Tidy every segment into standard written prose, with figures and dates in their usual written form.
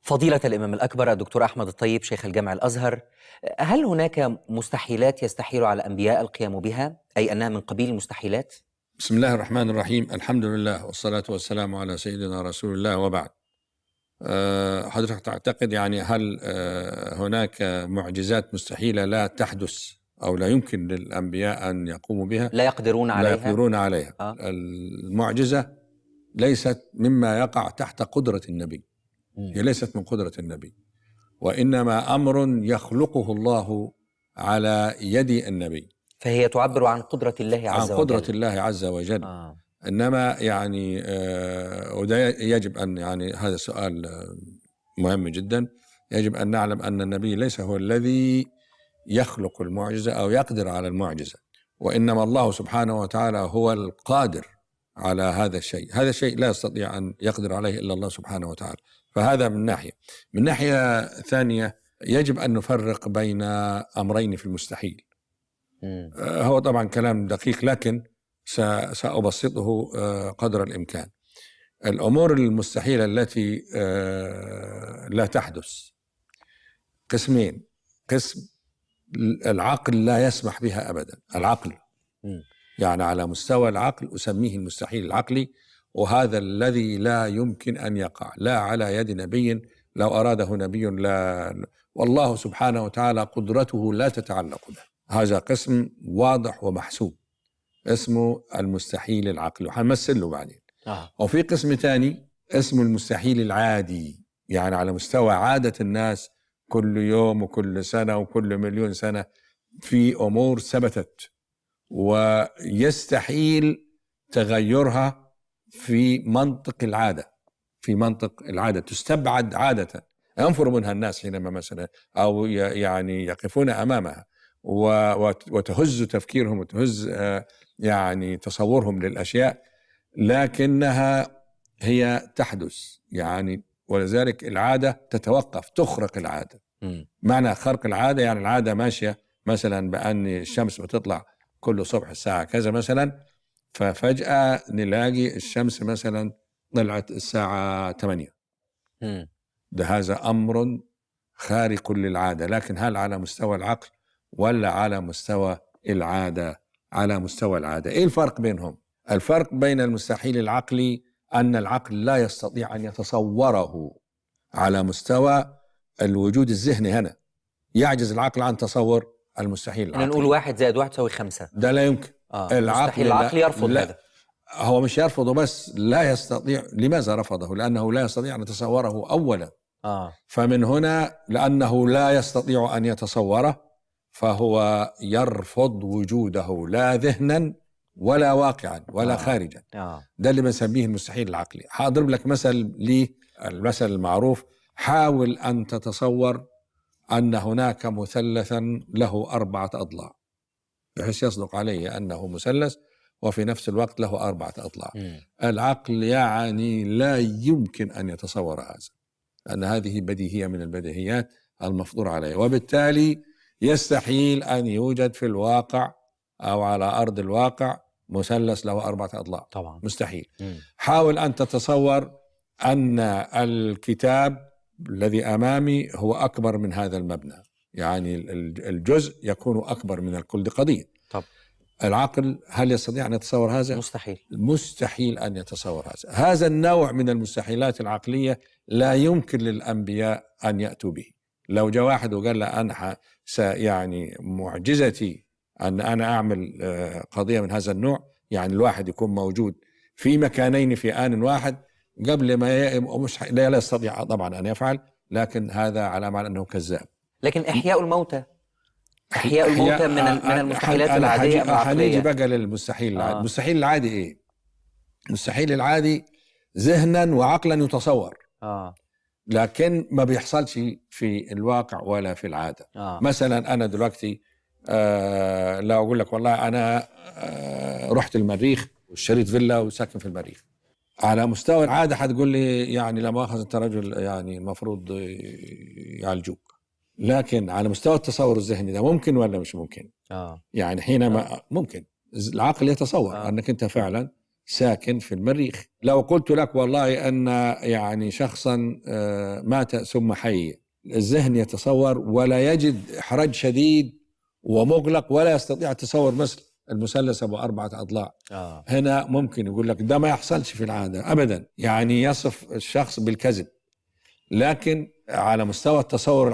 فضيلة الإمام الأكبر الدكتور أحمد الطيب شيخ الجامع الأزهر، هل هناك مستحيلات يستحيل على الأنبياء القيام بها، أي أنها من قبيل المستحيلات؟ بسم الله الرحمن الرحيم. الحمد لله والصلاة والسلام على سيدنا رسول الله وبعد. حضرتك تعتقد يعني هل هناك معجزات مستحيلة لا تحدث أو لا يمكن للأنبياء أن يقوموا بها؟ لا يقدرون عليها؟ لا يقدرون عليها. المعجزة ليست مما يقع تحت قدرة النبي، هي ليست من قدرة النبي، وإنما أمر يخلقه الله على يد النبي، فهي تعبر عن قدرة الله عز وجل، عن قدرة الله عز وجل. إنما يعني وده يجب أن يعني هذا سؤال مهم جدا. يجب أن نعلم أن النبي ليس هو الذي يخلق المعجزة أو يقدر على المعجزة، وإنما الله سبحانه وتعالى هو القادر على هذا الشيء. هذا الشيء لا يستطيع أن يقدر عليه إلا الله سبحانه وتعالى. فهذا من ناحية. من ناحية ثانية يجب أن نفرق بين أمرين في المستحيل. هو طبعا كلام دقيق، لكن سأبسطه قدر الإمكان. الأمور المستحيلة التي لا تحدث قسمين. قسم العقل لا يسمح بها أبدا، العقل يعني على مستوى العقل أسميه المستحيل العقلي، وهذا الذي لا يمكن أن يقع لا على يد نبي لو أراده نبي، لا، والله سبحانه وتعالى قدرته لا تتعلق به. هذا قسم واضح ومحسوب اسمه المستحيل العقلي، وحنمثل له بعدين. وفي قسم ثاني اسمه المستحيل العادي، يعني على مستوى عادة الناس كل يوم وكل سنة وكل مليون سنة في أمور ثبتت ويستحيل تغيرها في منطق العادة. في منطق العادة تستبعد عادة، ينفر منها الناس حينما مثلا أو يعني يقفون أمامها وتهز تفكيرهم وتهز يعني تصورهم للأشياء، لكنها هي تحدث يعني. ولذلك العادة تتوقف، تخرق العادة. معنى خرق العادة يعني العادة ماشية مثلا بأن الشمس بتطلع كل صبح الساعة كذا مثلا، ففجأة نلاقي الشمس مثلا طلعت الساعة 8. ده هذا أمر خارق للعادة، لكن هل على مستوى العقل ولا على مستوى العادة؟ على مستوى العادة. إيه الفرق بينهم؟ الفرق بين المستحيل العقلي أن العقل لا يستطيع أن يتصوره على مستوى الوجود الذهني. هنا يعجز العقل عن تصور المستحيل العقلي. نقول 1 زائد 1 يساوي 5، ده لا يمكن. المستحيل العقلي يرفض هذا. هو مش يرفضه بس، لا يستطيع. لماذا رفضه؟ لأنه لا يستطيع أن يتصوره أولا. فمن هنا لأنه لا يستطيع أن يتصوره فهو يرفض وجوده لا ذهنا ولا واقعا ولا خارجا. ده اللي بنسميه المستحيل العقلي. هضرب لك مثل المثل المعروف. حاول أن تتصور أن هناك مثلثا له 4 أضلاع بحيث يصدق عليه أنه مثلث وفي نفس الوقت له 4 أضلاع. العقل يعني لا يمكن أن يتصور هذا، لأن هذه بديهية من البديهيات المفضول عليه، وبالتالي يستحيل أن يوجد في الواقع أو على أرض الواقع مثلث له 4 أضلاع. طبعا مستحيل. حاول أن تتصور أن الكتاب الذي أمامي هو أكبر من هذا المبنى، يعني الجزء يكون أكبر من الكل. دي قضية. طب العقل هل يستطيع أن يتصور هذا؟ مستحيل. مستحيل أن يتصور هذا. هذا النوع من المستحيلات العقلية لا يمكن للأنبياء أن يأتوا به. لو جاء واحد وقال له أنا يعني معجزتي أن أنا أعمل قضية من هذا النوع، يعني الواحد يكون موجود في مكانين في آن واحد قبل ما لا يستطيع طبعا أن يفعل، لكن هذا على معنى أنه كذاب. لكن إحياء الموتى من المستحيلات العادية أم العقلية؟ هنيجي بقى للمستحيل العادي. المستحيل العادي إيه؟ المستحيل العادي ذهنا وعقلا يتصور، لكن ما بيحصلش في الواقع ولا في العادة. مثلا أنا دلوقتي لا أقول لك والله أنا رحت المريخ واشتريت فيلا وساكن في المريخ. على مستوى العادة هتقول لي يعني لا مؤاخذة أنت رجل يعني المفروض يعالجوك، لكن على مستوى التصور الذهني ده ممكن ولا مش ممكن؟ يعني حينما ممكن العقل يتصور أنك أنت فعلا ساكن في المريخ. لو قلت لك والله أن يعني شخصا مات ثم حي، الذهن يتصور ولا يجد إحراج شديد ومغلق ولا يستطيع التصور مثل المثلث أبو 4 أضلاع. هنا ممكن يقول لك ده ما يحصلش في العادة أبدا، يعني يصف الشخص بالكذب. لكن على مستوى التصور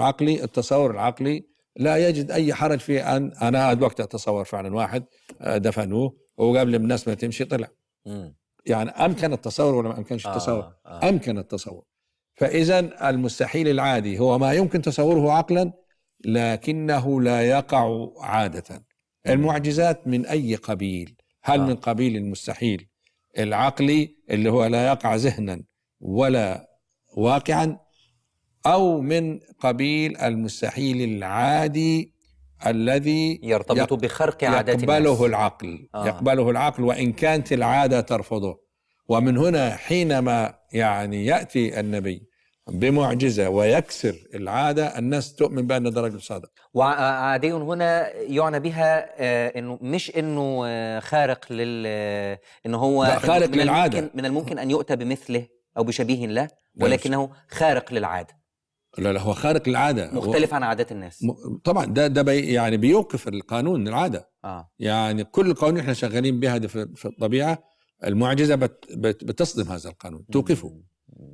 العقلي لا يجد أي حرج في أن أنا الوقت أتصور فعلا واحد دفنوه وقبل الناس ما تمشي طلع. يعني أمكن التصور ولا ما أمكنش التصور؟ أمكن التصور. فإذا المستحيل العادي هو ما يمكن تصوره عقلا لكنه لا يقع عادة. المعجزات من أي قبيل؟ هل من قبيل المستحيل العقلي اللي هو لا يقع ذهنا ولا واقعا، أو من قبيل المستحيل العادي الذي يرتبط بخرق عادات الناس؟ يقبله العقل وإن كانت العادة ترفضه. ومن هنا حينما يعني يأتي النبي بمعجزة ويكسر العادة الناس تؤمن بأن ده رجل صادق. وعادي هنا يعنى بها انه مش انه خارق انه هو خارق للعادة. من الممكن ان يؤتى بمثله او بشبيه له، ولكنه خارق للعادة. لا هو خارق للعادة، مختلف عن عادات الناس. طبعا ده يعني بيوقف القانون العادة. يعني كل القوانين احنا شغالين بها في الطبيعة، المعجزة بتصدم هذا القانون، توقفه.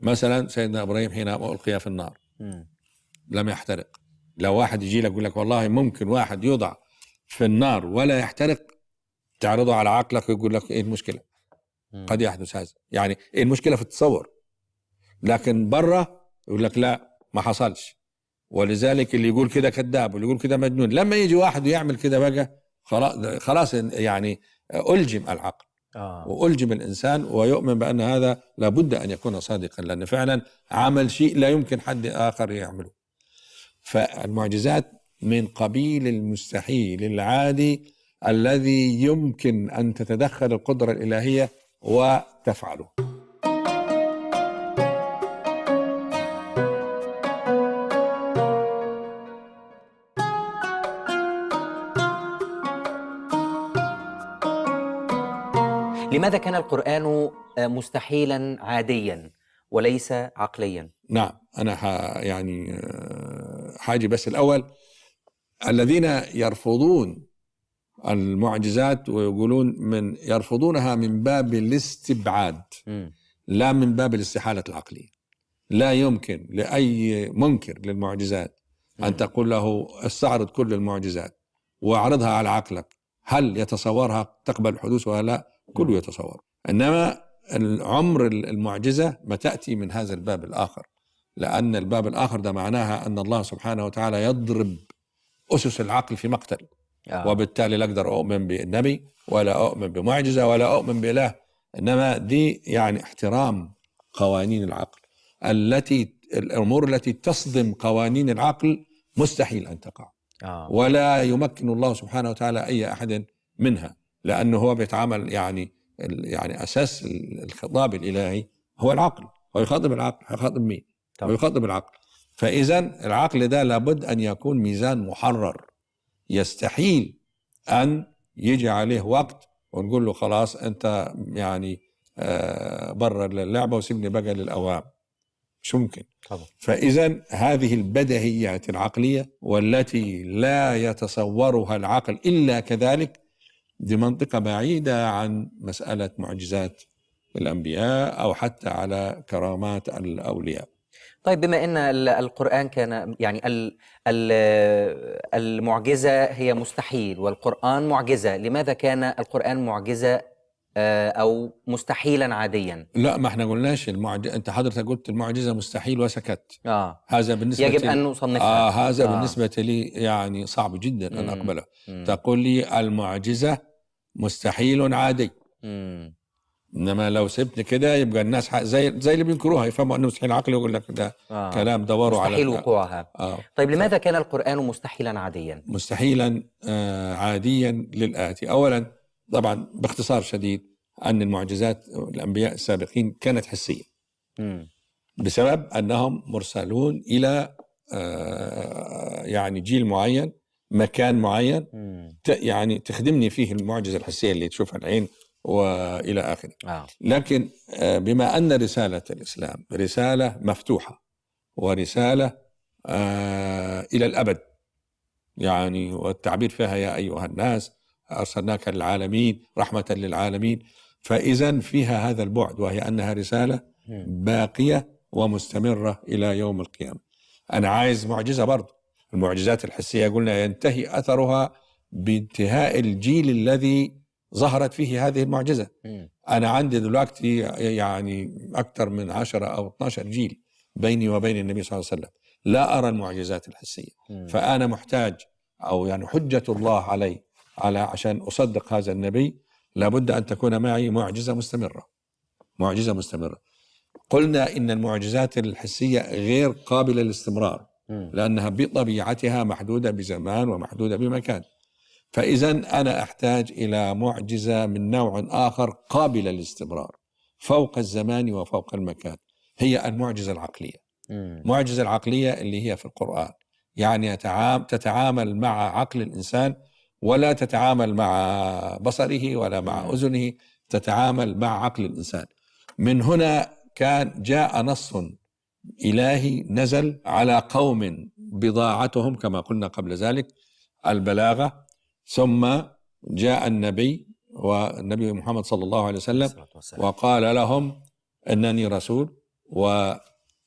مثلا سيدنا إبراهيم حين ألقي في النار لم يحترق. لو واحد يجي لك يقول لك والله ممكن واحد يوضع في النار ولا يحترق، تعرضه على عقلك ويقول لك ايه المشكلة؟ قد يحدث هذا. يعني ايه المشكلة في التصور؟ لكن برا يقول لك لا ما حصلش. ولذلك اللي يقول كده كذاب واللي يقول كده مجنون. لما يجي واحد ويعمل كده بقى خلاص يعني ألجم العقل وألجم الإنسان ويؤمن بأن هذا لابد أن يكون صادقا، لأن فعلا عمل شيء لا يمكن حد آخر يعمله. فالمعجزات من قبيل المستحيل العادي الذي يمكن أن تتدخل القدرة الإلهية وتفعله. لماذا كان القرآن مستحيلا عاديا وليس عقليا؟ نعم، أنا يعني حاجة بس الأول، الذين يرفضون المعجزات ويقولون يرفضونها من باب الاستبعاد لا من باب الاستحالة العقلية. لا يمكن لأي منكر للمعجزات أن تقول له استعرض كل المعجزات واعرضها على عقلك، هل يتصورها تقبل حدوثها؟ لا، كله يتصور. إنما عمر المعجزة ما تأتي من هذا الباب الآخر، لأن الباب الآخر ده معناها أن الله سبحانه وتعالى يضرب أسس العقل في مقتل. وبالتالي لا أقدر أؤمن بالنبي ولا أؤمن بمعجزة ولا أؤمن بإله. إنما دي يعني احترام قوانين العقل، الأمور التي تصدم قوانين العقل مستحيل أن تقع. ولا يمكن الله سبحانه وتعالى أي أحد منها، لأنه هو بيتعامل يعني أساس الخطاب الإلهي هو العقل، ويخاطب العقل. يخاطب مين؟ ويخاطب العقل. فإذا العقل ده لابد أن يكون ميزان محرر، يستحيل أن يجي عليه وقت ونقول له خلاص أنت يعني برا اللعبة وسيبني بقى للأوام. مش ممكن. فإذا هذه البديهيات العقلية والتي لا يتصورها العقل إلا كذلك، دي منطقة بعيدة عن مسألة معجزات الأنبياء أو حتى على كرامات الأولياء. طيب، بما أن القرآن كان يعني المعجزة هي مستحيل والقرآن معجزة، لماذا كان القرآن معجزة أو مستحيلا عاديا؟ لا، ما احنا قلناش المعجزة. أنت حضرتك قلت المعجزة مستحيل وسكت. هذا بالنسبة يجب أن نصنفها. هذا بالنسبة لي يعني صعب جدا أن أقبله. تقول لي المعجزة مستحيل عادي. إنما لو سبتني كده يبقى الناس زي اللي بينكروها يفهموا أنه مستحيل عقلي ويقول لك ده كلام دوروا على مستحيل وقوعها. طيب، لماذا كان القرآن مستحيلا عاديا؟ مستحيلا عاديا للآتي. أولا طبعا باختصار شديد أن المعجزات الأنبياء السابقين كانت حسية بسبب أنهم مرسلون إلى يعني جيل معين، مكان معين يعني تخدمني فيه المعجزة الحسية اللي تشوفها العين وإلى آخره. لكن بما أن رسالة الإسلام رسالة مفتوحة ورسالة إلى الأبد، يعني والتعبير فيها يا أيها الناس أرسلناك للعالمين رحمة للعالمين، فإذا فيها هذا البعد، وهي أنها رسالة باقية ومستمرة إلى يوم القيامة. أنا عايز معجزة برضه. المعجزات الحسية قلنا ينتهي أثرها بانتهاء الجيل الذي ظهرت فيه هذه المعجزة. أنا عندي دلوقتي يعني أكثر من 10 أو 12 جيل بيني وبين النبي صلى الله عليه وسلم، لا أرى المعجزات الحسية. فأنا محتاج، أو يعني حجة الله علي عشان أصدق هذا النبي لابد أن تكون معي معجزة مستمرة. معجزة مستمرة. قلنا إن المعجزات الحسية غير قابلة للاستمرار، لأنها بطبيعتها محدودة بزمان ومحدودة بمكان. فإذا أنا أحتاج إلى معجزة من نوع آخر قابلة للاستمرار فوق الزمان وفوق المكان، هي المعجزة العقلية. معجزة العقلية اللي هي في القرآن، يعني تتعامل مع عقل الإنسان، ولا تتعامل مع بصره ولا مع أذنه، تتعامل مع عقل الإنسان. من هنا جاء نص إلهي نزل على قوم بضاعتهم كما قلنا قبل ذلك البلاغة، ثم جاء النبي والنبي محمد صلى الله عليه وسلم وقال لهم أنني رسول،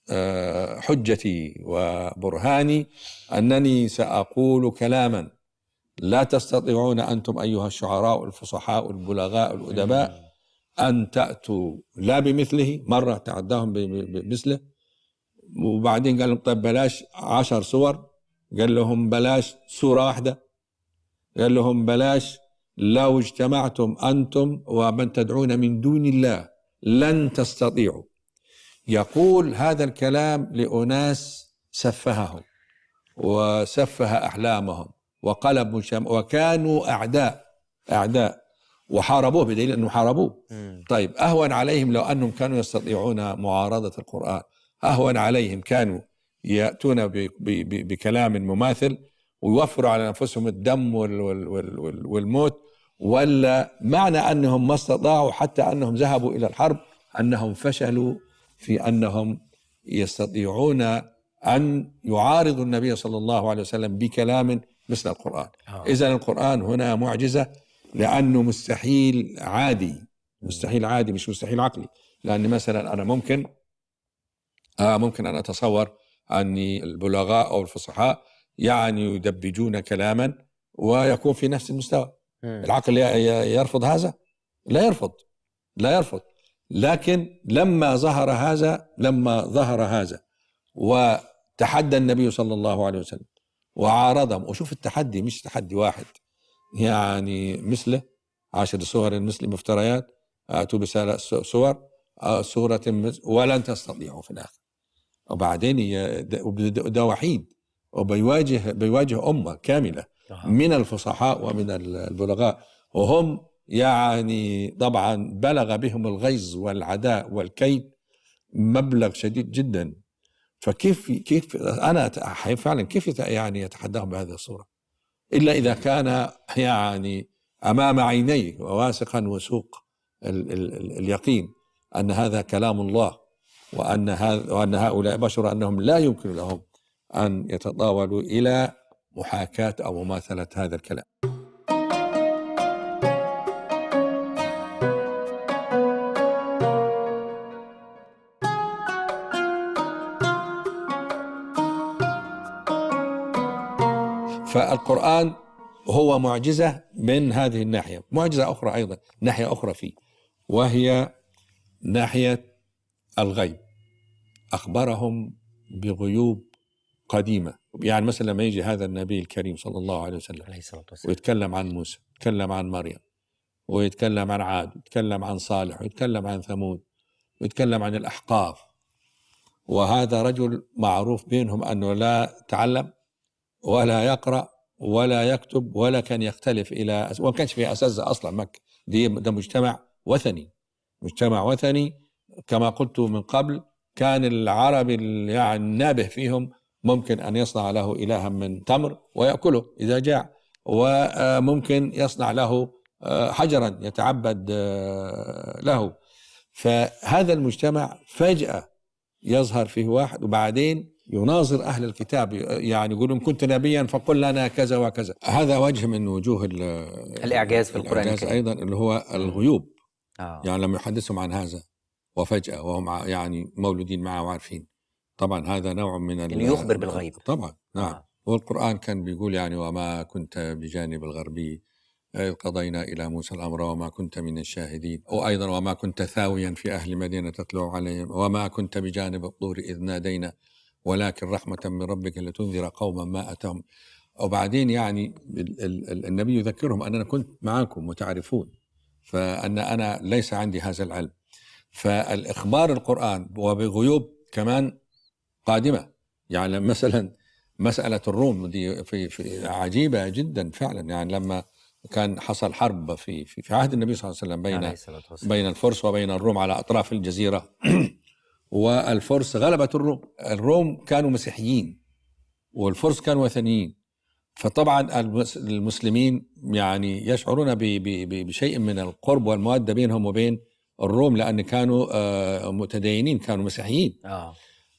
وحجتي وبرهاني أنني سأقول كلاما لا تستطيعون أنتم أيها الشعراء الفصحاء البلغاء الأدباء أن تأتوا لا بمثله. مرة تعداهم بمثله، وبعدين قال لهم طيب بلاش 10 سور، قال لهم بلاش سورة واحدة، قال لهم بلاش لو اجتمعتم أنتم ومن تدعون من دون الله لن تستطيعوا. يقول هذا الكلام لأناس سفههم وسفه أحلامهم وقلب وكانوا أعداء وحاربوه، بدليل أنه حاربوه. طيب أهون عليهم لو أنهم كانوا يستطيعون معارضة القرآن، أهون عليهم كانوا يأتون بكلام مماثل ويوفروا على أنفسهم الدم والموت، ولا معنى أنهم ما استطاعوا حتى أنهم ذهبوا إلى الحرب أنهم فشلوا في أنهم يستطيعون أن يعارضوا النبي صلى الله عليه وسلم بكلام مثل القرآن. إذن القرآن هنا معجزة، لأنه مستحيل عادي، مستحيل عادي مش مستحيل عقلي. لأن مثلا أنا ممكن أن أتصور أن البلغاء أو الفصحاء يعني يدبجون كلاما ويكون في نفس المستوى. العقل يرفض هذا؟ لا يرفض. لكن لما ظهر هذا وتحدى النبي صلى الله عليه وسلم وعارضهم، وشوف التحدي مش تحدي واحد، يعني مثله 10 سور مثل مفتريات، أتوا بسالة سورة ولن تستطيعوا في الآخر. وبعدين ده وحيد، وبيواجه أمة كاملة من الفصحاء ومن البلغاء، وهم يعني طبعا بلغ بهم الغيظ والعداء والكيد مبلغ شديد جدا. فكيف أنا فعلا كيف يعني يتحداهم بهذه الصورة، إلا إذا كان يعني أمام عينيه وواثقا وثوق اليقين أن هذا كلام الله، وأن هؤلاء بشر، أنهم لا يمكن لهم أن يتطاولوا إلى محاكاة أو مماثلة هذا الكلام. فالقرآن هو معجزة من هذه الناحية. معجزة أخرى أيضا، ناحية أخرى فيه، وهي ناحية الغيب. أخبرهم بغيوب قديمة. يعني مثلا لما يجي هذا النبي الكريم صلى الله عليه وسلم ويتكلم عن موسى، يتكلم عن مريم، ويتكلم عن عاد، ويتكلم عن صالح، ويتكلم عن ثمود، ويتكلم عن الأحقاف، وهذا رجل معروف بينهم أنه لا تعلم ولا يقرأ ولا يكتب ولا كان يختلف وما كانش في أساتذة أصلا. مكة ده مجتمع وثني كما قلت من قبل. كان العرب يعني النابه فيهم ممكن أن يصنع له إلها من تمر ويأكله إذا جاع، وممكن يصنع له حجرا يتعبد له. فهذا المجتمع فجأة يظهر فيه واحد وبعدين يناظر أهل الكتاب، يعني يقول إن كنت نبيا فقل لنا كذا وكذا. هذا وجه من وجوه الإعجاز في القرآن الإعجاز أيضا، اللي هو الغيوب. آه. يعني لما يحدثهم عن هذا وفجأة وهم يعني مولودين معه وعارفين، طبعا هذا نوع من إنه يخبر بالغيب طبعا. نعم. والقرآن كان بيقول يعني وما كنت بجانب الغربي إذ قضينا إلى موسى الأمر وما كنت من الشاهدين، وأيضا وما كنت ثاويا في أهل مدينة تتلو عليهم وما كنت بجانب الطور إذ نادينا ولكن رحمة من ربك لتنذر قوما ما أتهم. وبعدين يعني النبي يذكرهم أن أنا كنت معكم وتعرفون، فأن أنا ليس عندي هذا العلم. فالإخبار القرآن وبغيوب كمان قادمة. يعني مثلا مسألة الروم دي في عجيبة جدا فعلا. يعني لما كان حصل حرب في عهد النبي صلى الله عليه وسلم بين الفرس وبين الروم على أطراف الجزيرة والفرس غلبت الروم كانوا مسيحيين والفرس كانوا وثنيين. فطبعا المسلمين يعني يشعرون بشيء من القرب والمودة بينهم وبين الروم، لأن كانوا متدينين، كانوا مسيحيين.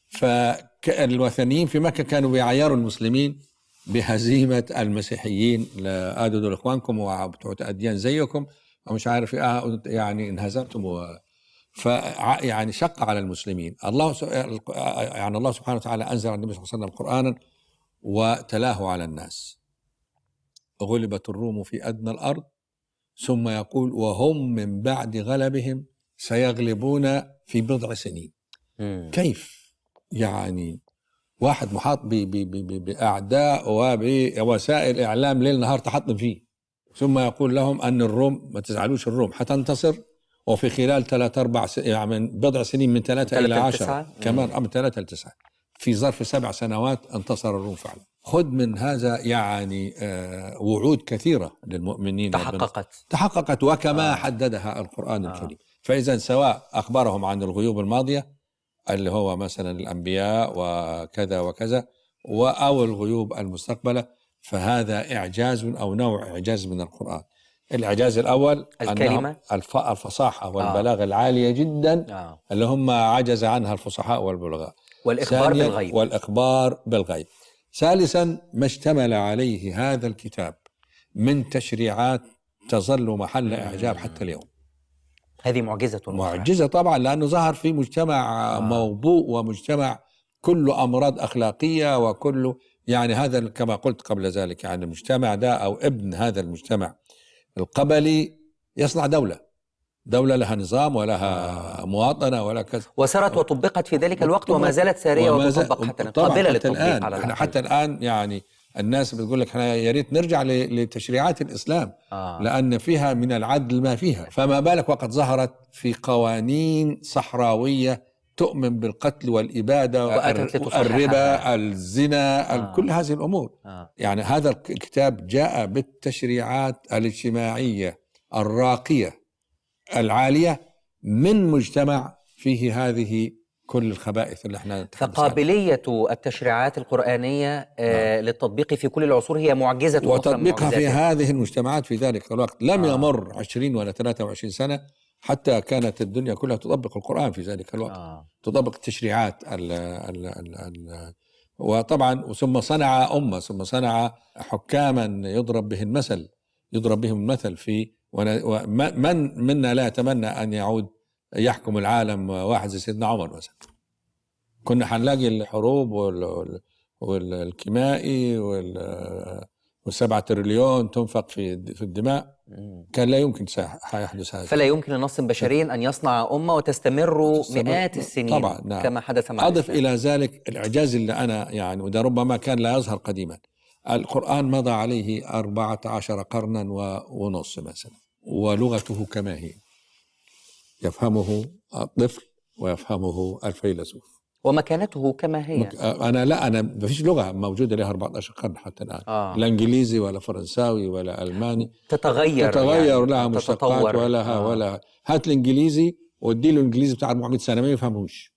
فالوثنيين في مكة كانوا بيعيروا المسلمين بهزيمة المسيحيين، لا دول إخوانكم وبتوع أديان زيكم ومش عارف يعني انهزمتم. يعني شق على المسلمين. الله سبحانه وتعالى أنزل على النبي صلى الله عليه وسلم قرآنا وتلاه على الناس. غلبت الروم في أدنى الأرض ثم يقول وهم من بعد غلبهم سيغلبون في بضع سنين. كيف يعني واحد محاط بأعداء وبوسائل إعلام ليل نهار تحطم فيه، ثم يقول لهم أن الروم ما تزعلوش، الروم حتنتصر، وفي خلال 3-4 يعني بضع سنين من 3 إلى 10 كمان، من 3 إلى 9 في ظرف 7 سنوات انتصر الروم فعلا. خذ من هذا يعني وعود كثيرة للمؤمنين تحققت وكما حددها القرآن الكريم. فإذا سواء أخبرهم عن الغيوب الماضية اللي هو مثلا الأنبياء وكذا وكذا، أو الغيوب المستقبلة، فهذا إعجاز أو نوع إعجاز من القرآن. الإعجاز الأول الكلمة، الفصاحة والبلاغة العالية جدا اللي هم عجز عنها الفصحاء والبلغاء. والإخبار بالغيب. ثالثا ما اشتمل عليه هذا الكتاب من تشريعات تظل محل إعجاب حتى اليوم. هذه معجزة طبعا، لأنه ظهر في مجتمع موبوء ومجتمع كله أمراض أخلاقية وكله يعني هذا كما قلت قبل ذلك، يعني المجتمع ده أو ابن هذا المجتمع القبلي يصنع دولة لها نظام ولها مواطنة ولا كذا، وسرت وطبقت في ذلك الوقت وما زالت سارية وتطبق حتى قابلة للتطبيق على الأقل. حتى الآن يعني الناس بتقول لك احنا يا ريت نرجع لتشريعات الإسلام لأن فيها من العدل ما فيها، فما بالك وقد ظهرت في قوانين صحراوية تؤمن بالقتل والإبادة والربا الزنا كل هذه الأمور. يعني هذا الكتاب جاء بالتشريعات الاجتماعية الراقية العالية من مجتمع فيه هذه كل الخبائث اللي احنا فقابلية التشريعات القرآنية للتطبيق في كل العصور هي معجزة، وتطبيقها في هذه المجتمعات في ذلك الوقت لم يمر 20 ولا 23 سنة حتى كانت الدنيا كلها تطبق القرآن في ذلك الوقت. تطبق التشريعات وطبعا ثم صنع حكاما يضرب بهم المثل في من منا لا يتمنى أن يعود يحكم العالم واحد زي سيدنا عمر مثلا. كنا حنلاقي الحروب والكيمائي وال7 تريليون تنفق في الدماء، كان لا يمكن سيحدث هذا. فلا يمكن لنص بشري أن يصنع أمة وتستمر مئات السنين طبعا. نعم. كما حدث مع أضف إلى ذلك الإعجاز اللي أنا يعني وده ربما كان لا يظهر قديما. القرآن مضى عليه 14 قرنا ونص مثلا، ولغته كما هي، يفهمه الطفل ويفهمه الفيلسوف، ومكانته كما هي. أنا ما فيش لغة موجودة لها 14 قرن حتى الآن. لا إنجليزي ولا فرنساوي ولا ألماني، تتغير يعني لها مشتقات ولا هات الإنجليزي وادي له الإنجليزي بتاع 400 سنة ما يفهموش.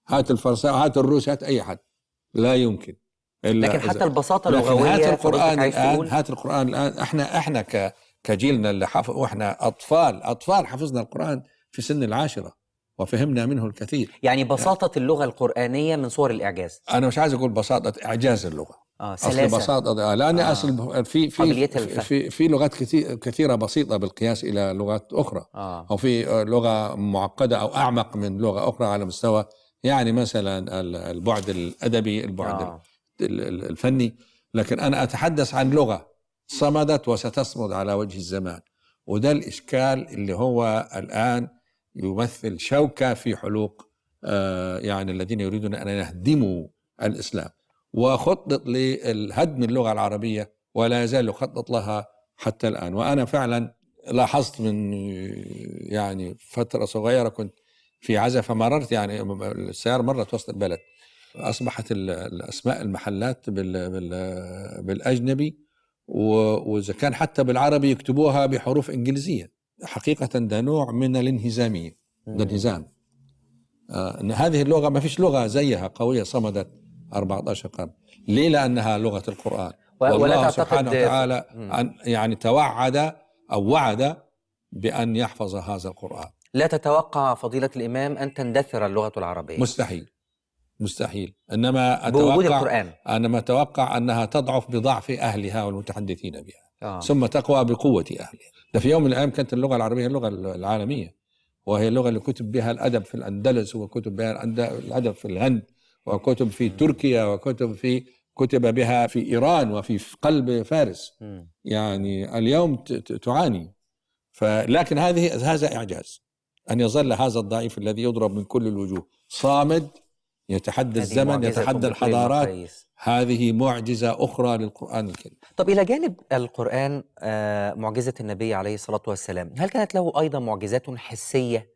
هات الفرنساوي، هات الروسي، هات أي حد، لا يمكن. لكن حتى البساطة اللغوية. هات القرآن الآن، احنا كجيلنا اللي حفظ وإحنا أطفال حفظنا القرآن في سن العاشرة وفهمنا منه الكثير. يعني بساطة اللغة القرآنية من صور الإعجاز. أنا مش عايز أقول بساطة، إعجاز اللغة. سلاسة. أصل بساطة لأن أصل في لغات كثيرة بسيطة بالقياس إلى لغات أخرى. أو في لغة معقدة أو أعمق من لغة أخرى على مستوى يعني مثلا البعد الأدبي، البعد الفني. لكن أنا أتحدث عن لغة صمدت وستصمد على وجه الزمان، وده الإشكال اللي هو الآن يمثل شوكة في حلوق يعني الذين يريدون أن يهدموا الإسلام. وخطط للهدم اللغة العربية ولا يزال يخطط لها حتى الآن. وأنا فعلا لاحظت من يعني فترة صغيرة كنت في عزا فمررت، يعني السيارة مرت وسط البلد، أصبحت الأسماء المحلات بالأجنبي، وإذا كان حتى بالعربي يكتبوها بحروف إنجليزية. حقيقة ده نوع من الانهزامية، ده انهزام. إن هذه اللغة ما فيش لغة زيها قوية صمدت 14 قرن. ليه؟ لأنها لغة القرآن. والله سبحانه وتعالى يعني توعد أو وعد بأن يحفظ هذا القرآن. لا تتوقع فضيلة الإمام أن تندثر اللغة العربية؟ مستحيل. إنما بوجود القرآن. أتوقع أنها تضعف بضعف أهلها والمتحدثين بها. ثم تقوى بقوة أهلها. ده في يوم من الأيام كانت اللغة العربية اللغة العالمية، وهي اللغة اللي كتب بها الأدب في الأندلس، وكتب بها الأدب في الهند، وكتب في تركيا، كتب بها في إيران وفي قلب فارس. يعني اليوم تعاني. لكن هذا إعجاز أن يظل هذا الضعيف الذي يضرب من كل الوجوه صامد، يتحدى الزمن، يتحدى الحضارات. هذه معجزة أخرى للقرآن الكريم. طب إلى جانب القرآن معجزة النبي عليه الصلاة والسلام، هل كانت له أيضا معجزات حسية؟